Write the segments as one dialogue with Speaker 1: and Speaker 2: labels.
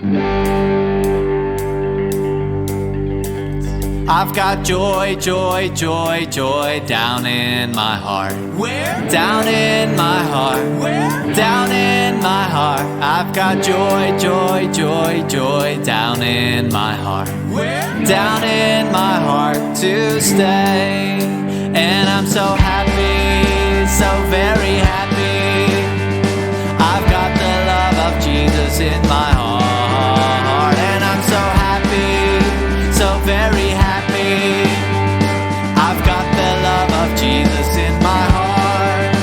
Speaker 1: I've got joy, joy, joy, joy down in my heart.
Speaker 2: Where?
Speaker 1: Down in my heart.
Speaker 2: Where?
Speaker 1: Down in my heart. I've got joy, joy, joy, joy down in my heart.
Speaker 2: Where?
Speaker 1: Down in my heart to stay. And I'm so happy, so very happy. I've got the love of Jesus in my heart. And I'm so happy, so very happy. I've got the love of Jesus in my heart.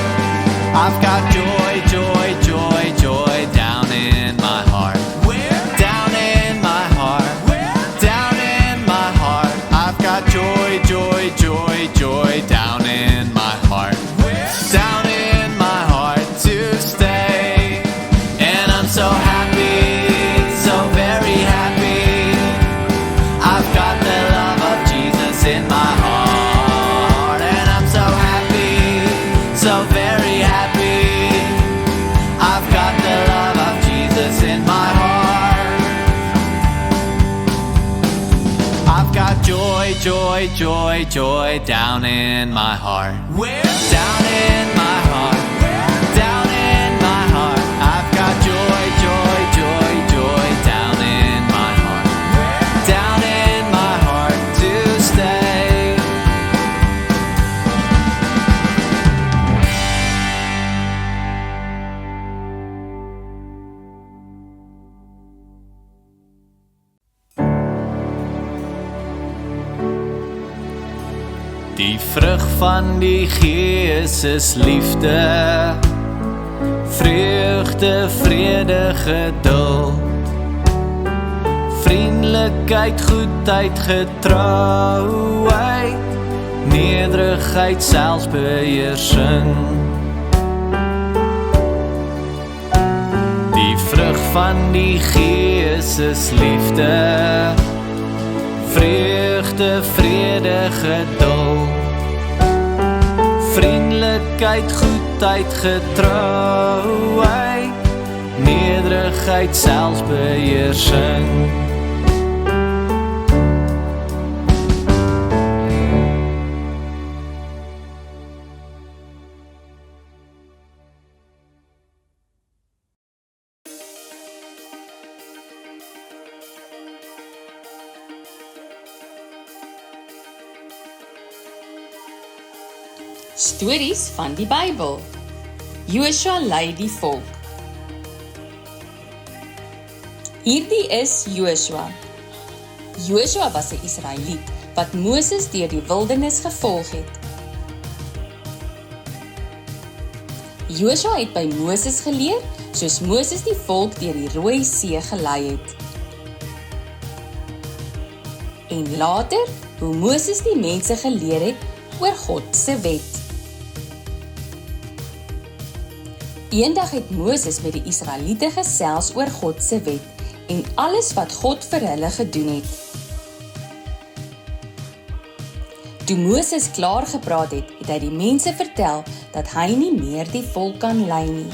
Speaker 1: I've got joy, joy, joy, joy down in my heart.
Speaker 2: Where?
Speaker 1: Down in my heart.
Speaker 2: Where?
Speaker 1: Down in my heart. I've got joy, joy, joy, joy down in my heart.
Speaker 2: Where?
Speaker 1: Down in my heart to stay. And I'm so happy, so very happy. I've got the love of Jesus in my heart. And I'm so happy, so very happy. I've got the love of Jesus in my heart. I've got joy, joy, joy, joy down in my heart.
Speaker 2: Where?
Speaker 1: Down in my heart. Down in my heart. I've got joy, joy, joy, joy down in my heart. Down in my heart to stay. Die vrug van die Gees is liefde, vreugde, vrede, geduld, vriendelikheid, goedheid, getrouheid, nederigheid, selfbeheersing. Die vrug van die Gees is liefde, vreugde, vrede, geduld, vriendelikheid, goedheid, getrouheid, nederigheid, selfbeheersing.
Speaker 3: Stories van die Bybel. Joshua lei die volk. Hierdie is Joshua. Joshua was 'n Israeliet wat Moses deur die wildernis gevolg het. Joshua het by Moses geleer, soos Moses die volk deur die Rooi See gelei het. En later, hoe Moses die mense geleer het oor God se wet. Eendag het Moses met die Israeliete gesels oor God se wet en alles wat God vir hulle gedoen het. Toe Moses klaar gepraat het, het hy die mense vertel dat hy nie meer die volk kan lei nie.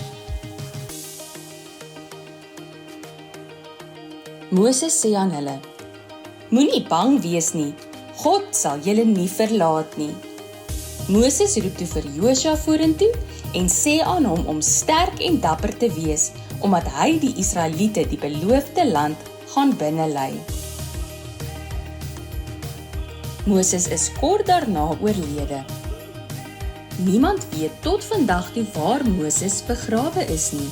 Speaker 3: Moses sê aan hulle: "Moenie bang wees nie, God sal julle nie verlaat nie." Moses roep toe vir Joshua vorentoe en sê aan hom om sterk en dapper te wees, omdat hy die Israeliete die beloofde land gaan binnelei. Moses is kort daarna oorlede. Niemand weet tot vandag toe waar Moses begrawe is nie.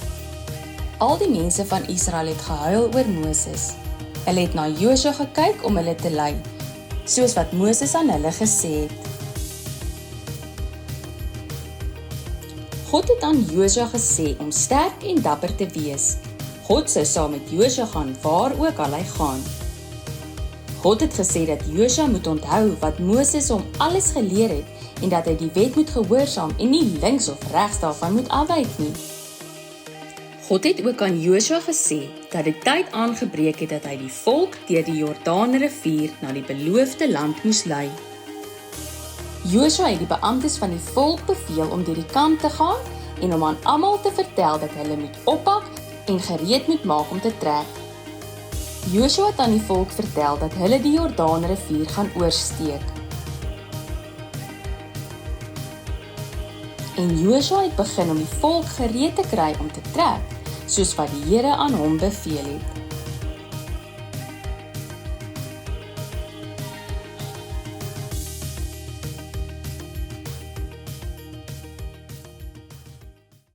Speaker 3: Al die mense van Israel het gehuil oor Moses. Hulle het na Joshua gekyk om hulle te lei, soos wat Moses aan hulle gesê het. God het aan Joshua gesê om sterk en dapper te wees. God sou saam met Joshua gaan waar ook al hy gaan. God het gesê dat Joshua moet onthou wat Moses hom alles geleer het en dat hy die wet moet gehoorsaam en nie links of regs daarvan moet afwyk nie. God het ook aan Joshua gesê dat die tyd aangebreek het dat hy die volk deur die Jordaanrivier na die beloofde land moes lei. Joshua het die beamptes van die volk beveel om deur die kamp te gaan en om aan almal te vertel dat hulle moet oppak en gereed moet maak om te trek. Joshua het aan die volk vertel dat hulle die Jordaanrivier gaan oorsteek. En Joshua het begin om die volk gereed te kry om te trek, soos wat die Here aan hom beveel het.